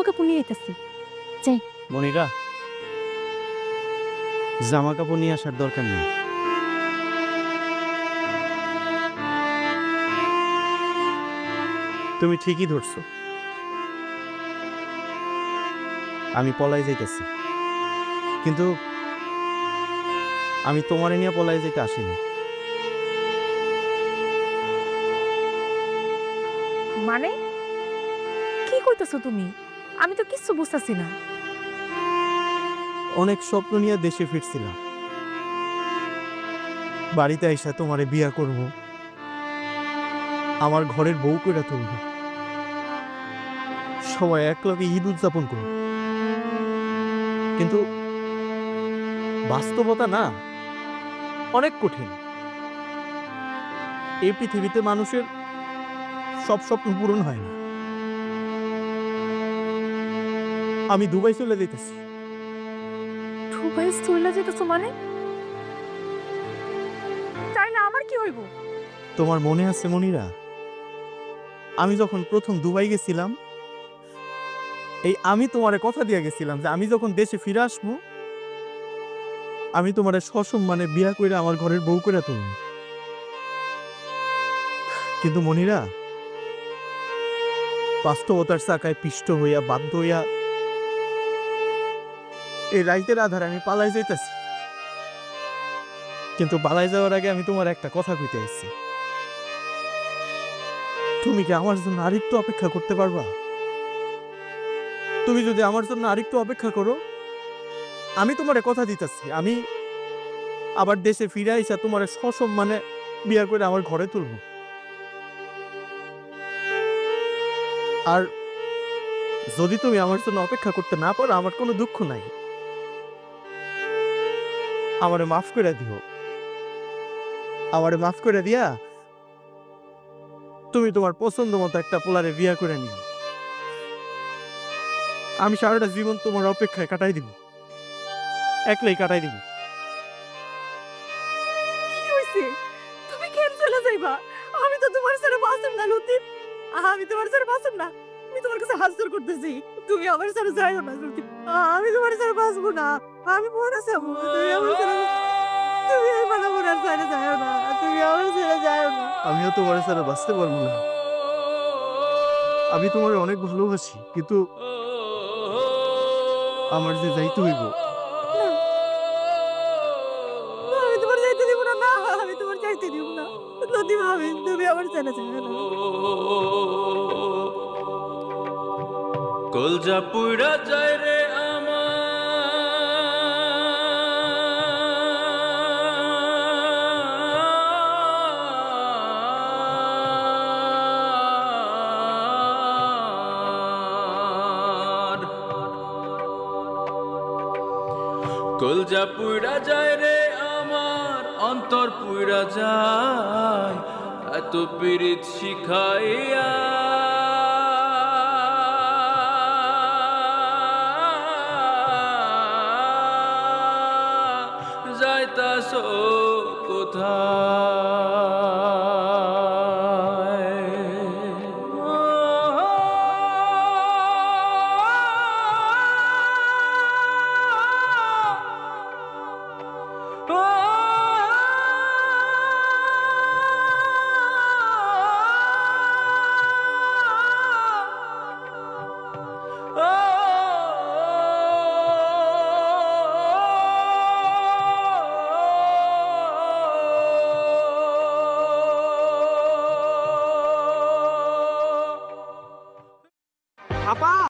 জামা কাপড় নিয়ে আইতাছি। যাই। মনিরা, জামা কাপড় নিয়ে আসার দরকার নেই। তুমি ঠিকই ধরছো, আমি পলাই যাইতেছি, কিন্তু আমি তোমারে নিয়ে পলাই যেতে আসিনি। মানে কি কইতাছো তুমি? আমি তো কিচ্ছু বুঝতাছি না। অনেক স্বপ্ন নিয়ে দেশে ফিরছিলাম, বাড়িতে আইসা তোমারে বিয়া করব, আমার ঘরের বউ কইরা তুলব, সবাই একলগে ঈদ উদযাপন করব। কিন্তু বাস্তবতা না অনেক কঠিন। এই পৃথিবীতে মানুষের সব স্বপ্ন পূরণ হয় না। আমি দুবাই চলে যেতেছি। দুবাই চলে যেতেছো মানে? তাইলে আমার কি হইব? তোমার মনে আছে মনিরা, আমি যখন প্রথম দুবাই গেছিলাম, আমি তোমারে কথা দিয়ে গেছিলাম যে আমি যখন দেশে ফিরে আসবো, আমি তোমারে সসম্মানে বিয়া কইরা আমার ঘরের বউ কইরা তুলব। কিন্তু মনিরা, বাস্তবতার চাকায় পিষ্ট হইয়া বাধ্য হইয়া এই রাইতের আধারে আমি পালাই যাইতেছি। কিন্তু পালাই যাওয়ার আগে আমি তোমার একটা কথা কইতে আসছি। তুমি কি আমার জন্য আরেকটু অপেক্ষা করতে পারবা? তুমি যদি আমার জন্য আরেকটু অপেক্ষা করো, আমি তোমারে কথা দিতেছি, আমি আবার দেশে ফিরে আইসা তোমার সসম্মানে বিয়া করে আমার ঘরে তুলব। আর যদি তুমি আমার জন্য অপেক্ষা করতে না পারো, আমার কোনো দুঃখ নাই, আমারে মাফ করে দিও। আমারে মাফ করে দিয়া তুমি তোমার পছন্দ মতো একটা পোলারে বিয়া করে নিও। আমি সারাটা জীবন তোমার অপেক্ষায় কাটাই দিব, একলাই কাটাই দিব। কি হইছে? তুমি কেন চলে যাইবা? আমি তো তোমার সাথে বাঁচব না লতিফ। আমি তোমার সাথে বাঁচব না। আমি তোমার কাছে হাত জোড় করতেছি, তুমি আমার সাথে যাইও না লতিফ। আমি তোমার সাথে বাঁচবো না। আমি মরে যাবো। তুমি আমার সাথে, তুমি এই মানা মরার সাথে যাইও না। তুমি আমার সাথে যাইও না। আমিও তোমার সাথে বাঁচতে পারবো না। আমি তোমার অনেক ভালোবাসি, কিন্তু আমার যে যাইতে হইব। না, আমি তোমার যাইতে দিব না। না, আমি তোমার যাইতে দিব না লতিফ। তুমি আমার সাথে যাইও না। কলজা পুইরা যায় রে আমার, কলজা পুইরা যায় রে আমার, অন্তর পুইরা যায় এত পীড়িত শিখাইয়া। যাইতাছো কোথায়? আপা